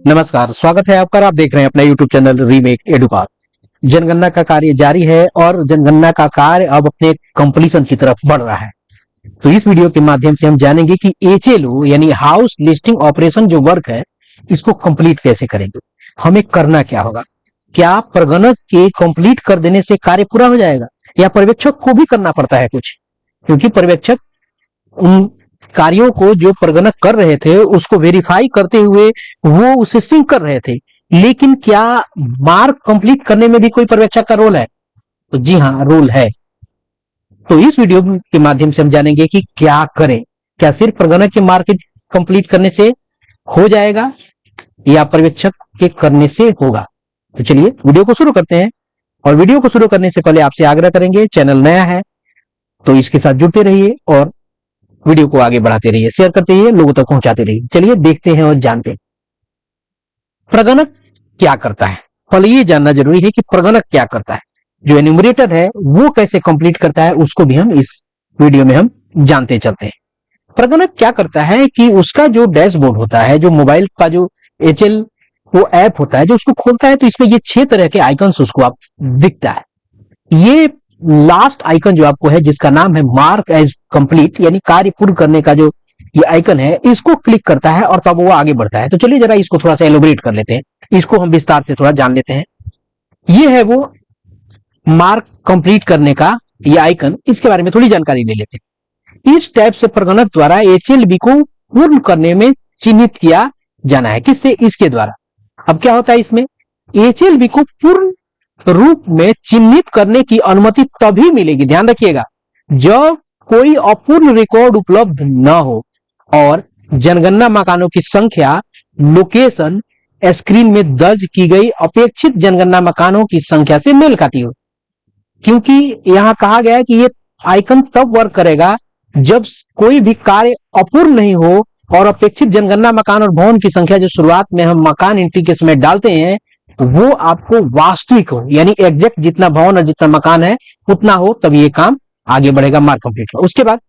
नमस्कार, स्वागत है आपका। आप देख रहे हैं अपना YouTube चैनल रीमेक एडुपाथ। जनगणना का कार्य जारी है और जनगणना का कार्य अब अपने कंप्लीशन की तरफ बढ़ रहा है। तो इस वीडियो के माध्यम से हम जानेंगे कि HLO यानी हाउस लिस्टिंग ऑपरेशन जो वर्क है, इसको कंप्लीट कैसे करेंगे, हमें करना क्या होगा। क्या प्रगणक के कंप्लीट कर देने से कार्य पूरा हो जाएगा या पर्यवेक्षक को भी करना पड़ता है कुछ, क्योंकि पर्यवेक्षक उन कार्यों को जो प्रगणक कर रहे थे उसको वेरीफाई करते हुए वो उसे सिंक कर रहे थे। लेकिन क्या मार्क कंप्लीट करने में भी कोई पर्यवेक्षक का रोल है? तो जी हाँ, रोल है। तो इस वीडियो के माध्यम से हम जानेंगे कि क्या करें। क्या सिर्फ प्रगणक के मार्क कंप्लीट करने से हो जाएगा या पर्यवेक्षक के करने से होगा? तो चलिए वीडियो को शुरू करते हैं। और वीडियो को शुरू करने से पहले आपसे आग्रह करेंगे, चैनल नया है तो इसके साथ जुड़ते रहिए और वीडियो को आगे बढ़ाते रहिए, शेयर करते रहिए, लोगों तक पहुंचाते रहिए। चलिए देखते हैं और जानते हैं प्रगणक क्या करता है। पहले ये जानना जरूरी है कि प्रगणक क्या करता है, जो एन्यूमरेटर है वो कैसे कंप्लीट करता है, उसको भी हम इस वीडियो में हम जानते चलते हैं। प्रगणक क्या करता है कि उसका जो डैशबोर्ड होता है, जो मोबाइल का जो HL वो ऐप होता है, जो उसको खोलता है तो इसमें ये 6 तरह के आइकन्स उसको आप दिखता है। ये लास्ट आइकन जो आपको है, जिसका नाम है मार्क एज कंप्लीट यानी कार्य पूर्ण करने का जो ये आइकन है, इसको क्लिक करता है और तब वो आगे बढ़ता है। तो चलिए जरा इसको थोड़ा सा एलोबरेट कर लेते हैं, इसको हम विस्तार से थोड़ा जान लेते हैं। ये है वो मार्क कंप्लीट करने का ये आइकन, इसके बारे में थोड़ी जानकारी ले लेते हैं। इस टैब से प्रगणक द्वारा HLB को पूर्ण करने में चिन्हित किया जाना है। किससे? इसके द्वारा। अब क्या होता है इसमें, HLB को पूर्ण रूप में चिन्हित करने की अनुमति तभी मिलेगी, ध्यान रखिएगा, जब कोई अपूर्ण रिकॉर्ड उपलब्ध न हो और जनगणना मकानों की संख्या लोकेशन स्क्रीन में दर्ज की गई अपेक्षित जनगणना मकानों की संख्या से मेल खाती हो। क्योंकि यहां कहा गया है कि ये आइकन तब वर्क करेगा जब कोई भी कार्य अपूर्ण नहीं हो और अपेक्षित जनगणना मकान और भवन की संख्या जो शुरुआत में हम मकान एंट्री के समय डालते हैं वो आपको वास्तविक हो, यानी एग्जैक्ट जितना भवन और जितना मकान है उतना हो, तब ये काम आगे बढ़ेगा मार्क कंप्लीट का। उसके बाद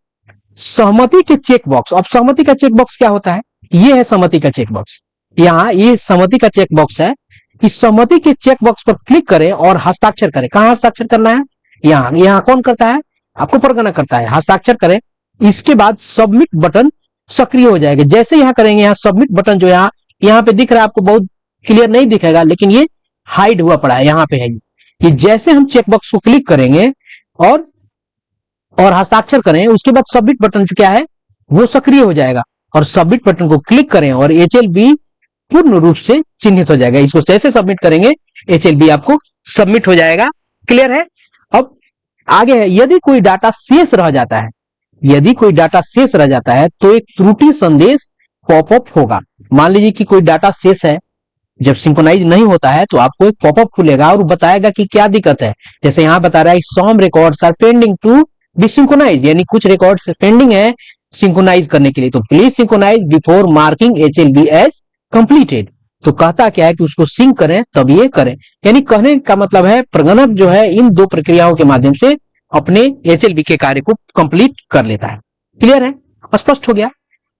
सहमति के चेक बॉक्स। अब सहमति का चेक बॉक्स क्या होता है? ये है सहमति का चेक बॉक्स। यहाँ ये सहमति का चेक बॉक्स है। इस सहमति के चेक बॉक्स पर क्लिक करें और हस्ताक्षर करें। कहां हस्ताक्षर करना है? यहाँ कौन करता है? आपको प्रगणक करता है। हस्ताक्षर करें, इसके बाद सबमिट बटन सक्रिय हो जाएगा। जैसे यहाँ करेंगे, यहाँ सबमिट बटन जो यहाँ पे दिख रहा है, आपको बहुत क्लियर नहीं दिखेगा लेकिन ये हाइड हुआ पड़ा है, यहाँ पे है ये। जैसे हम चेकबॉक्स को क्लिक करेंगे और हस्ताक्षर करें, उसके बाद सबमिट बटन जो क्या है वो सक्रिय हो जाएगा और सबमिट बटन को क्लिक करें और HLB पूर्ण रूप से चिन्हित हो जाएगा। इसको जैसे सबमिट करेंगे HLB आपको सबमिट हो जाएगा। क्लियर है? अब आगे है, यदि कोई डाटा शेष रह जाता है, यदि कोई डाटा शेष रह जाता है तो एक त्रुटि संदेश पॉपअप होगा। मान लीजिए कि कोई डाटा शेष है, जब सिंक्रोनाइज नहीं होता है तो आपको एक पॉपअप खुलेगा और बताएगा कि क्या दिक्कत है। जैसे यहां बता रहा है some records are pending to be synchronize, यानी कुछ रिकॉर्ड्स पेंडिंग है सिंक्रोनाइज करने के लिए, तो please synchronize before marking HLB as completed. तो कहता क्या है कि उसको सिंक करें तब ये करें। यानी कहने का मतलब है प्रगणक जो है इन दो प्रक्रियाओं के माध्यम से अपने HLB के कार्य को कंप्लीट कर लेता है। क्लियर है? स्पष्ट हो गया?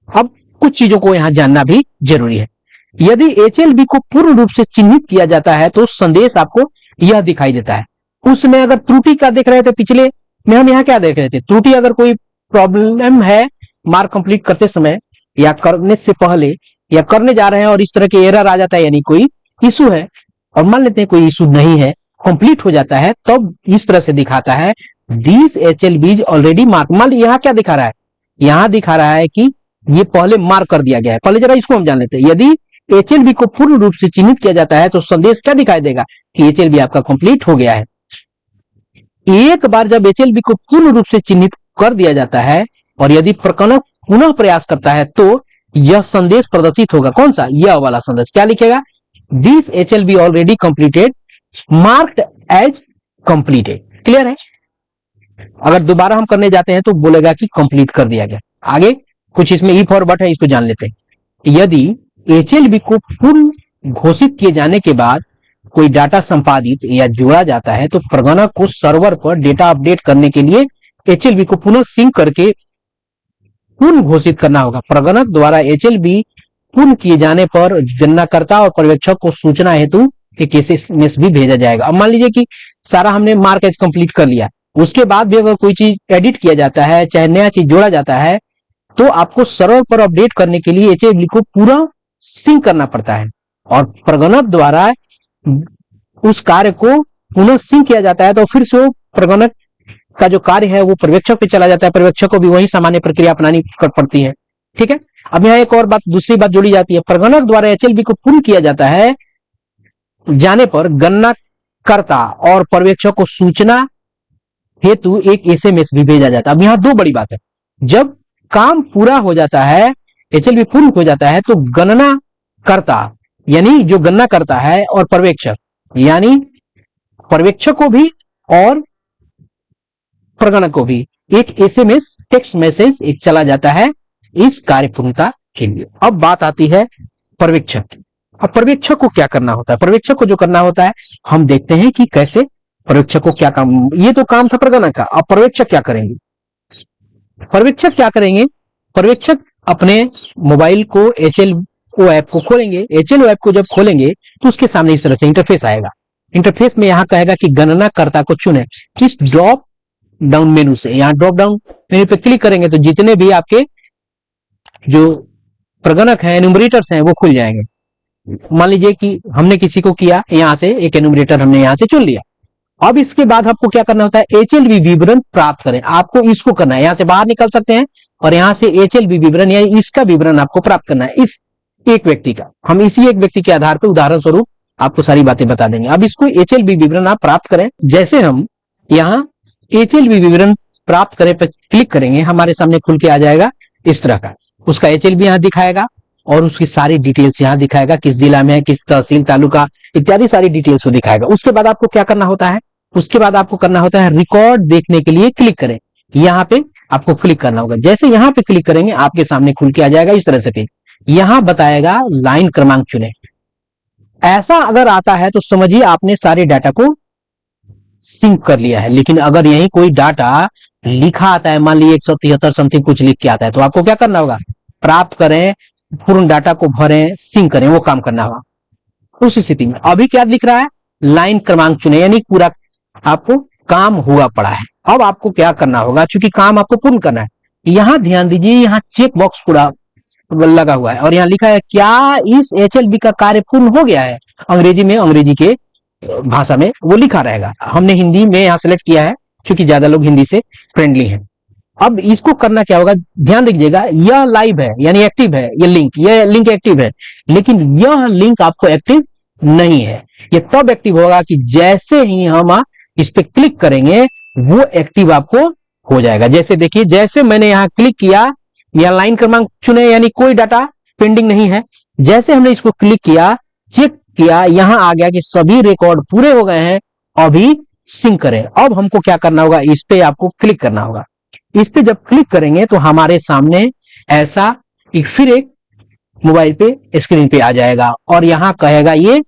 अब कुछ चीजों को यहां जानना भी जरूरी है। यदि HLB को पूर्ण रूप से चिन्हित किया जाता है तो संदेश आपको यह दिखाई देता है। उसमें अगर त्रुटि का देख रहे थे, पिछले में हम यहाँ क्या देख रहे थे, त्रुटि अगर कोई प्रॉब्लम है मार्क कंप्लीट करते समय या करने से पहले या करने जा रहे हैं और इस तरह के एरर आ जाता है, यानी कोई इशू है, और मान लेते हैं कोई इशू नहीं है, कंप्लीट हो जाता है, तब इस तरह से दिखाता है दिस HLB ऑलरेडी मार्क। मान लीजिए यहाँ क्या दिखा रहा है, यहाँ दिखा रहा है कि ये पहले मार्क कर दिया गया है। पहले जरा इसको हम जान लेते हैं। यदि HLB को पूर्ण रूप से चिन्हित किया जाता है तो संदेश क्या दिखाई देगा कि HLB आपका कंप्लीट हो गया है। एक बार जब HLB को पूर्ण रूप से चिन्हित कर दिया जाता है और यदि प्रगणक पुनः प्रयास करता है तो यह संदेश प्रदर्शित होगा। कौन सा? यह वाला संदेश। क्या लिखेगा? This HLB already completed marked as completed. Clear है? अगर दोबारा हम करने जाते हैं तो बोलेगा कि कंप्लीट कर दिया गया। आगे कुछ इसमें इफ और बट है, इसको जान लेते हैं। यदि HLB को पूर्ण घोषित किए जाने के बाद कोई डाटा संपादित या जोड़ा जाता है तो प्रगणक को सर्वर पर डेटा अपडेट करने के लिए HLB को पुनः सिंक करके पूर्ण घोषित करना होगा। प्रगणक द्वारा HLB पूर्ण किए जाने पर गणनाकर्ता और पर्यवेक्षक को सूचना हेतु एक एसएमएस भी भेजा जाएगा। अब मान लीजिए कि सारा हमने मार्क एज कंप्लीट कर लिया, उसके बाद भी अगर कोई चीज एडिट किया जाता है, चाहे नया चीज जोड़ा जाता है, तो आपको सर्वर पर अपडेट करने के लिए एचएबी को पूरा सिंक करना पड़ता है और प्रगणक द्वारा उस कार्य को पुनः सिंक किया जाता है। तो फिर से प्रगणक का जो कार्य है वो पर्यवेक्षक पे चला जाता है, पर्यवेक्षक को भी वही सामान्य प्रक्रिया अपनानी पड़ती है। ठीक है, अब यहाँ एक और बात, दूसरी बात जोड़ी जाती है। प्रगणक द्वारा एचएलबी को पूर्ण किया जाता है जाने पर गणनाकर्ता और पर्यवेक्षक को सूचना हेतु एक एसएमएस भी भेजा जाता है। अब यहाँ दो बड़ी बात है, जब काम पूरा हो जाता है, एचएलबी पूर्ण हो जाता है, तो गणना करता यानी जो गणना करता है और पर्यवेक्षक यानी पर्यवेक्षक को भी और प्रगणक को भी एक एसएमएस टेक्स्ट मैसेज एक चला जाता है इस कार्य पूर्णता के लिए। अब बात आती है पर्यवेक्षक की। अब पर्यवेक्षक को क्या करना होता है? पर्यवेक्षक को जो करना होता है, हम देखते हैं कि कैसे पर्यवेक्षक को क्या काम, ये तो काम था प्रगणक का। अब पर्यवेक्षक क्या करेंगे? पर्यवेक्षक क्या करेंगे? पर्यवेक्षक अपने मोबाइल को एचएलओ ऐप को खोलेंगे। एचएलओ ऐप को जब खोलेंगे तो उसके सामने इस तरह से इंटरफेस आएगा। इंटरफेस में यहां कहेगा कि गणनाकर्ता को चुने। इस ड्रॉप डाउन मेनू से, यहां ड्रॉप डाउन मेनू पे क्लिक करेंगे तो जितने भी आपके जो प्रगणक हैं, एन्यूमरेटर्स हैं, वो खुल जाएंगे। मान लीजिए कि हमने किसी को किया, यहां से एक एन्यूमरेटर हमने यहां से चुन लिया। अब इसके बाद आपको क्या करना होता है? एचएलबी विवरण प्राप्त करें। आपको इसको करना है, यहां से बाहर निकल सकते हैं और यहां से एचएलबी विवरण या इसका विवरण आपको प्राप्त करना है, इस एक व्यक्ति का। हम इसी एक व्यक्ति के आधार पर उदाहरण स्वरूप आपको सारी बातें बता देंगे। अब इसको एचएलबी विवरण आप प्राप्त करें। जैसे हम यहाँ एचएलबी विवरण प्राप्त करें पर क्लिक करेंगे, हमारे सामने खुल के आ जाएगा इस तरह का। उसका एचएलबी यहाँ दिखाएगा और उसकी सारी डिटेल्स यहाँ दिखाएगा, किस जिला में है, किस तहसील, तालुका इत्यादि सारी डिटेल्स को दिखाएगा। उसके बाद आपको क्या करना होता है? उसके बाद आपको करना होता है रिकॉर्ड देखने के लिए क्लिक करें। यहाँ पे आपको क्लिक करना होगा। जैसे यहाँ पे क्लिक करेंगे आपके सामने खुल के आ जाएगा इस तरह से पेज। यहाँ बताएगा लाइन क्रमांक चुने। ऐसा अगर आता है तो समझिए आपने सारे डाटा को सिंक कर लिया है। लेकिन अगर यही कोई डाटा लिखा आता है, मान लीजिए 173 समथिंग कुछ लिख के आता है, तो आपको क्या करना होगा? प्राप्त करें, पूर्ण डाटा को भरें, सिंक करें, वो काम करना होगा। उस स्थिति में अभी क्या लिख रहा है? लाइन क्रमांक चुने, यानी पूरा आपको काम हुआ पड़ा है। अब आपको क्या करना होगा? चूंकि काम आपको पूर्ण करना है, यहां ध्यान दीजिए, यहां चेक बॉक्स पूरा लगा हुआ है और यहाँ लिखा है क्या इस एचएलबी का कार्य पूर्ण हो गया है। अंग्रेजी में, अंग्रेजी के भाषा में वो लिखा रहेगा। हमने हिंदी में यहाँ सेलेक्ट किया है क्योंकि ज्यादा लोग हिंदी से फ्रेंडली हैं। अब इसको करना क्या होगा? ध्यान दीजिएगा, यह लाइव है यानी एक्टिव है, यह लिंक एक्टिव है, लेकिन यह लिंक आपको एक्टिव नहीं है। ये तब एक्टिव होगा कि जैसे ही हम इस पे क्लिक करेंगे वो एक्टिव आपको हो जाएगा। जैसे देखिए, जैसे मैंने यहाँ क्लिक किया, यह लाइन क्रमांक चुने यानी कोई डाटा पेंडिंग नहीं है। जैसे हमने इसको क्लिक किया, चेक किया, यहां आ गया कि सभी रिकॉर्ड पूरे हो गए हैं, अभी सिंक करें। अब हमको क्या करना होगा? इस पे आपको क्लिक करना होगा। इस पे जब क्लिक करेंगे तो हमारे सामने ऐसा फिर एक मोबाइल पे स्क्रीन पे आ जाएगा और यहां कहेगा ये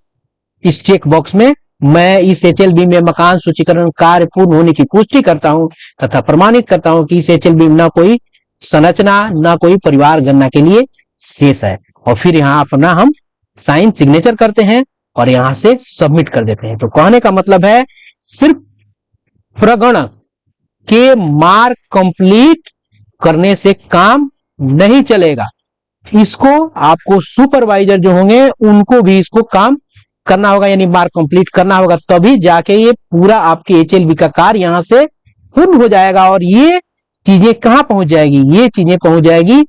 इस चेक बॉक्स में, मैं इस एचएलबी में मकान सूचीकरण कार्य पूर्ण होने की पुष्टि करता हूं तथा प्रमाणित करता हूं कि इस एचएलबी में न कोई संरचना न कोई परिवार गणना के लिए शेष है। और फिर यहाँ अपना हम साइन सिग्नेचर करते हैं और यहां से सबमिट कर देते हैं। तो कहने का मतलब है, सिर्फ प्रगणक के मार्क कंप्लीट करने से काम नहीं चलेगा, इसको आपको सुपरवाइजर जो होंगे उनको भी इसको काम करना होगा, यानी मार्क कंप्लीट करना होगा, तभी जाके ये पूरा आपके एचएलबी का कार्य यहां से पूर्ण हो जाएगा। और ये चीजें कहां पहुंच जाएगी? ये चीजें पहुंच जाएगी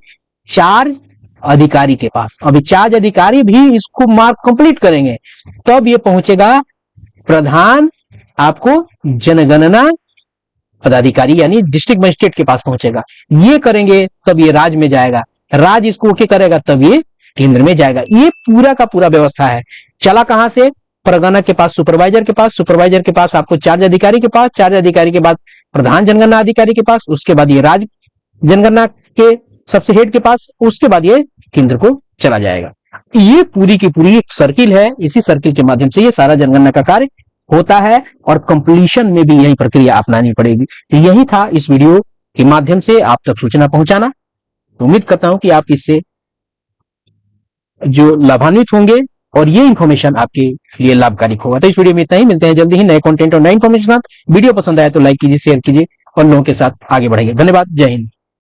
चार्ज अधिकारी के पास। अभी चार्ज अधिकारी भी इसको मार्क कंप्लीट करेंगे, तब ये पहुंचेगा प्रधान आपको जनगणना पदाधिकारी यानी डिस्ट्रिक्ट मजिस्ट्रेट के पास पहुंचेगा। ये करेंगे तब ये राज्य में जाएगा, राज्य इसको ओके करेगा तब ये केंद्र में जाएगा। ये पूरा का पूरा व्यवस्था है। चला कहां से? प्रगणक के पास सुपरवाइजर के पास, सुपरवाइजर के पास आपको चार्ज अधिकारी के पास, चार्ज अधिकारी के बाद प्रधान जनगणना अधिकारी के पास, उसके बाद ये राज्य जनगणना के सबसे हेड के पास, उसके बाद ये केंद्र को चला जाएगा। ये पूरी की पूरी एक सर्किल है। इसी सर्किल के माध्यम से ये सारा जनगणना का कार्य होता है और कंप्लीशन में भी यही प्रक्रिया अपनानी पड़ेगी। तो यही था इस वीडियो के माध्यम से आप तक सूचना पहुंचाना। तो उम्मीद करता हूं कि आप इससे जो लाभान्वित होंगे और ये इन्फॉर्मेशन आपके लिए लाभकारी होगा। तो इस वीडियो में इतना ही, मिलते हैं जल्दी ही नए कंटेंट और नए इन्फॉर्मेशन। वीडियो पसंद आया तो लाइक कीजिए, शेयर कीजिए और लोगों के साथ आगे बढ़ेंगे। धन्यवाद, जय हिंद।